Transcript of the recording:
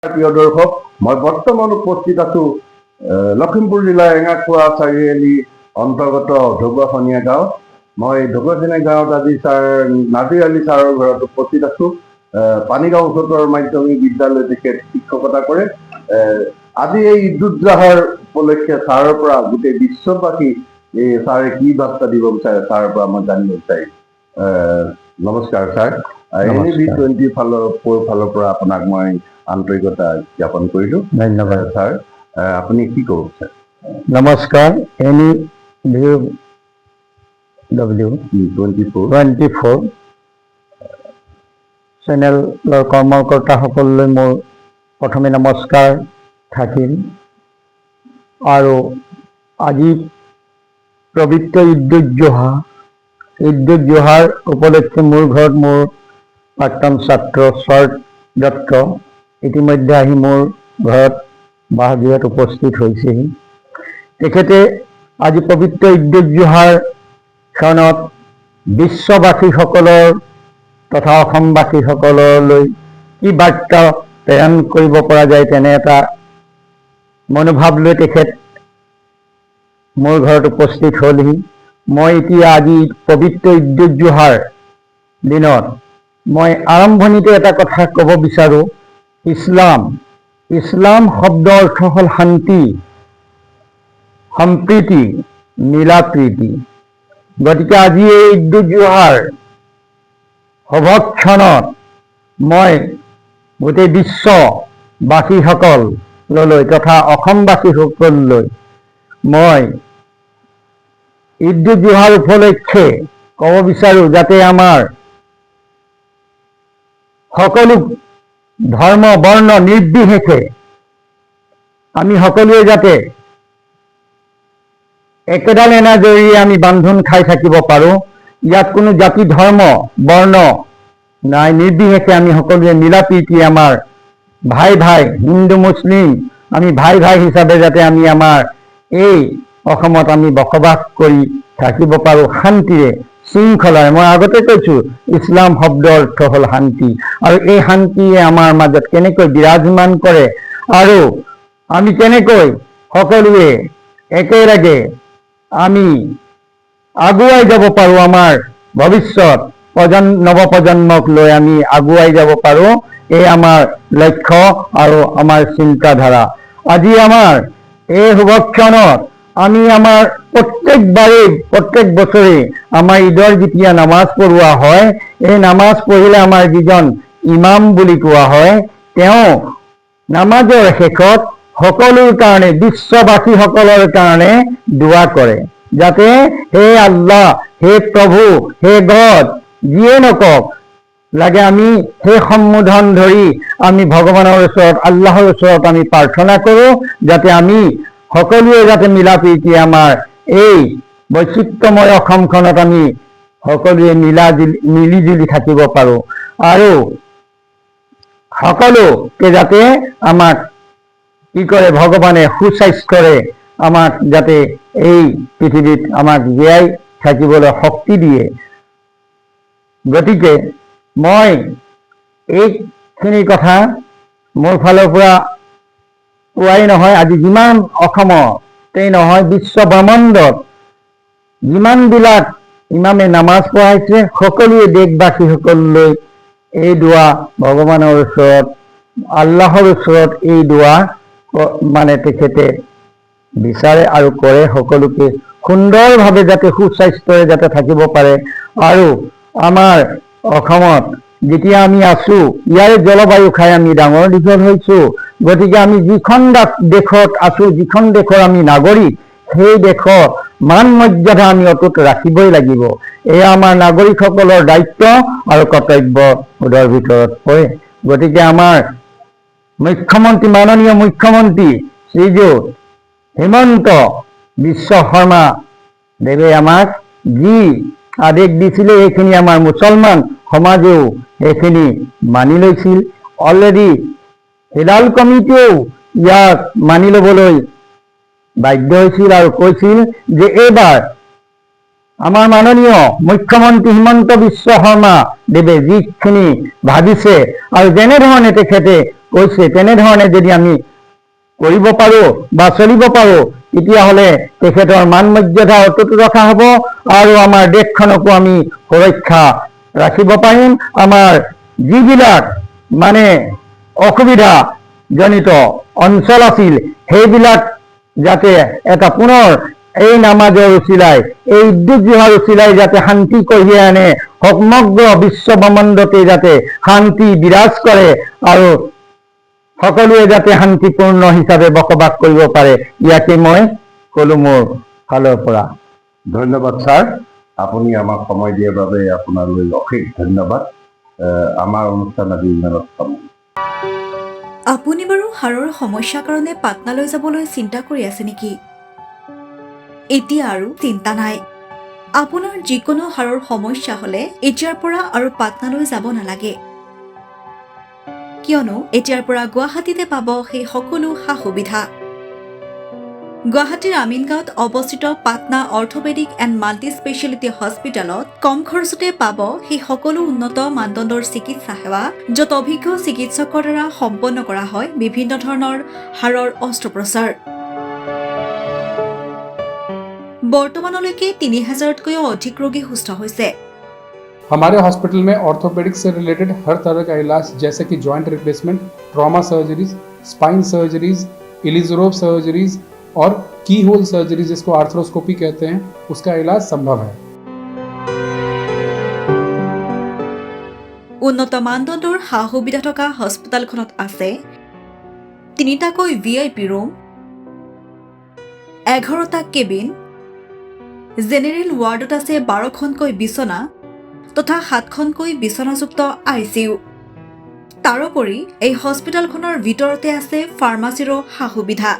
প্ৰিয় দৰ্শক, মই বৰ্তমান উপস্থিত আছো লখিমপুৰ জিলাৰ এঙাখোৱা চাৰিআলি অন্তৰ্গত ঢকুৱাখনীয়া গাঁও। মই ঢকুৱাখনীয়া গাঁৱত আজি নাজিৰ আলী ছাৰৰ ঘৰত উপস্থিত আছো। পানীগাঁও উচ্চতৰ মাধ্যমিক বিদ্যালয়ত তেখেত শিক্ষকতা কৰে। আজি এই ঈদ উজ জোহাৰ উপলক্ষে ছাৰৰ পৰা গোটেই বিশ্ববাসী ছাৰে কি বাৰ্তা দিব বিচাৰে ছাৰৰ পৰা মই জানিব বিচাৰিম। নমস্কাৰ ছাৰ। NEV20 ফালৰ পৰা আপোনাক মই আন্তৰিকতা জ্ঞাপন কৰিলোঁ। ধন্যবাদ ছাৰ। আপুনি কি ক'ব বিচাৰে? নমস্কাৰ। NEV24 চেনেলৰ কৰ্মকৰ্তাসকললৈ মোৰ প্ৰথমে নমস্কাৰ থাকিল। আৰু আজি পবিত্ৰ ঈদ উজ জোহাৰ উপলক্ষে মোৰ ঘৰত মোৰ প্ৰাক্তন ছাত্ৰ শৰৎ দত্ত ইতিমধ্যে আহি মোৰ ঘৰত বাসগৃহত উপস্থিত হৈছেহি। তেখেতে আজি পবিত্ৰ ঈদ উজ জোহাৰ ক্ষণত বিশ্ববাসীসকলৰ তথা অসমবাসীসকললৈ কি বাৰ্তা প্ৰেৰণ কৰিব পৰা যায় তেনে এটা মনোভাৱ লৈ তেখেত মোৰ ঘৰত উপস্থিত হ'লহি। মই এতিয়া আজি পবিত্ৰ ঈদ উজ জোহাৰ দিনত মই আৰম্ভণিতে এটা কথা ক'ব বিচাৰোঁ। ইছলাম শব্দৰ অৰ্থ হ'ল শান্তি, সম্প্ৰীতি, মিলা প্ৰীতি। গতিকে আজি এই ঈদ উজ জোহাৰ শুভক্ষণত মই গোটেই বিশ্ববাসীসকললৈ তথা অসমবাসীসকললৈ মই ঈদ উজ জোহাৰ উপলক্ষে ক'ব বিচাৰোঁ যাতে আমাৰ সকলো ধৰ্ম বৰ্ণ নিৰ্বিশেষে আমি সকলোৱে যাতে একেডাল এনাজৰিৰে আমি বান্ধোন খাই থাকিব পাৰোঁ। ইয়াত কোনো জাতি ধৰ্ম বৰ্ণ নাই, নিৰ্বিশেষে আমি সকলোৱে মিলা প্ৰীতি আমাৰ ভাই হিন্দু মুছলিম আমি ভাই হিচাপে যাতে আমি আমাৰ এই অসমত আমি বসবাস কৰি থাকিব পাৰোঁ শান্তিৰে শৃংখলাৰে। মই আগতে কৈছোঁ ইছলাম শব্দৰ অৰ্থ হ'ল শান্তি, আৰু এই শান্তিয়ে আমাৰ মাজত কেনেকৈ বিৰাজমান কৰে আৰু আমি কেনেকৈ সকলোৱে একেলগে আমি আগুৱাই যাব পাৰোঁ, আমাৰ ভৱিষ্যত নৱপ্ৰজন্মক লৈ আমি আগুৱাই যাব পাৰোঁ, এই আমাৰ লক্ষ্য আৰু আমাৰ চিন্তাধাৰা। আজি আমাৰ এই শুভক্ষণত আমি আমাৰ প্ৰত্যেক বছৰে আমাৰ ঈদৰ যেতিয়া নামাজ পঢ়োৱা হয়, এই নামাজ পঢ়িলে আমাৰ যিজন ইমাম বুলি কোৱা হয়, তেওঁ নামাজৰ শেষত সকলোৰ কাৰণে বিশ্ববাসীসকলৰ কাৰণে দোৱা কৰে যাতে হে আল্লাহ, হে প্ৰভু, হে গড, যিয়ে নকওক লাগে আমি সেই সম্বোধন ধৰি আমি ভগৱানৰ ওচৰত আল্লাহৰ ওচৰত আমি প্ৰাৰ্থনা কৰোঁ যাতে আমি সকলোৱে যাতে মিলা প্ৰীতি আমাৰ এই বৈচিত্ৰ্যময় অসমখনত আমি সকলোৱে মিলি জুলি থাকিব পাৰোঁ, আৰু সকলোকে যাতে আমাক কি কৰে ভগৱানে সুস্বাস্থ্যৰে আমাক যাতে এই পৃথিৱীত আমাক জীয়াই থাকিবলৈ শক্তি দিয়ে। গতিকে মই এইখিনি কথা মোৰ ফালৰ পৰা কোৱাই নহয়, আজি যিমান অসমতেই নহয় বিশ্ব ব্ৰহ্মাণ্ডত যিমানবিলাক ইমামে নামাজ পঢ়াইছে সকলোৱে দেশবাসীসকললৈ এই দোৱা ভগৱানৰ ওচৰত আল্লাহৰ ওচৰত এই দোৱা মানে তেখেতে বিচাৰে আৰু কৰে, সকলোকে সুন্দৰভাৱে যাতে সুস্বাস্থ্যৰে যাতে থাকিব পাৰে। আৰু আমাৰ অসমত যেতিয়া আমি আছোঁ ইয়াৰে জলবায়ু খাই আমি ডাঙৰ দীঘল হৈছোঁ। গতিকে আমি যিখন দেশত আছোঁ, যিখন দেশৰ আমি নাগৰিক, সেই দেশৰ মান মৰ্যাদা আমি অটুট ৰাখিবই লাগিব। এয়া আমাৰ নাগৰিকসকলৰ দায়িত্ব আৰু কৰ্তব্যবোধৰ ভিতৰত পৰে। গতিকে আমাৰ মাননীয় মুখ্যমন্ত্ৰী শ্ৰীযুত হিমন্ত বিশ্ব শৰ্মা দেৱে আমাক যি আদেশ দিছিলে সেইখিনি আমাৰ মুছলমান সমাজেও সেইখিনি মানি লৈছিল। অলৰেডি হিলাল কমিটিয়েও ইয়াক মানি ল'বলৈ বাধ্য হৈছিল আৰু কৈছিল যে এইবাৰ আমাৰ মাননীয় মুখ্যমন্ত্ৰী হিমন্ত বিশ্ব শৰ্মা দেৱে যিখিনি ভাবিছে আৰু যেনেধৰণে তেখেতে কৈছে তেনেধৰণে যদি আমি কৰিব পাৰো বা চলিব পাৰো তেতিয়াহ'লে তেখেতৰ মান মৰ্যাদা অটুট ৰখা হ'ব আৰু আমাৰ দেশখনকো আমি সুৰক্ষা ৰাখিব পাৰিম। আমাৰ যিবিলাক মানে অসুবিধাজনিত অঞ্চল আছিল সেইবিলাক যাতে এটা পুনৰ এই নামাজৰ উচিলাই এই উদ্যোগ গৃহৰ উচিলাই যাতে শান্তি কঢ়িয়াই আনে, সমগ্ৰ বিশ্ব ব্ৰহ্মাণ্ডতে যাতে শান্তি বিৰাজ কৰে আৰু সকলোৱে যাতে শান্তিপূৰ্ণ হিচাপে বসবাস কৰিব পাৰে, ইয়াকে মই ক'লো মোৰ ফালৰ পৰা। ধন্যবাদ ছাৰ, আপুনি আমাক সময় দিয়াৰ বাবে আপোনালৈ অশেষ ধন্যবাদ। আমাৰ অনুষ্ঠান আজি ইমানত সামৰিছোঁ। আপুনি বাৰু হাড়ৰ সমস্যাৰ কাৰণে পাটনালৈ যাবলৈ চিন্তা কৰি আছে নেকি? এতিয়া আৰু চিন্তা নাই। আপোনাৰ যিকোনো হাড়ৰ সমস্যা হ'লে এতিয়াৰ পৰা আৰু পাটনালৈ যাব নালাগে, কিয়নো এতিয়াৰ পৰা গুৱাহাটীতে পাব সেই সকলো সা সুবিধা। গুৱাহাটীৰ আমিনগাঁৱত অৱস্থিত Patna orthopaedic and multi speciality হস্পিটেলত কম খৰচতে পাব সেই সকলো উন্নত মানদণ্ডৰ চিকিৎসা সেৱা, য'ত অভিজ্ঞ চিকিৎসকৰ দ্বাৰা সম্পন্ন কৰা হয় বিভিন্ন ধৰণৰ হাড়ৰ অস্ত্ৰোপচাৰ। বৰ্তমানলৈকে ৩,০০০তকৈও অধিক ৰোগী সুস্থ হৈছে। हमारे हॉस्पिटल में ऑर्थोपेडिक्स से रिलेटेड हर तरह का इलाज जैसे कि joint replacement, trauma surgeries, spine surgeries, Ilizarov surgeries और की होल सर्जरी जिसको आर्थ्रोस्कोपी कहते हैं, उसका इलाज संभव है। উন্নত মানদণ্ডৰ সা সুবিধা থকা হস্পিটেলখনত আছে ৩টাকৈ VIP ৰুম, 11টা কেবিন, জেনেৰেল ৱাৰ্ডত আছে 12খনকৈ বিচনা তথা 7খনকৈ বিচনাযুক্ত ICU। তাৰোপৰি এই হস্পিটেলখনৰ ভিতৰতে আছে ফাৰ্মাচীৰো সা সুবিধা।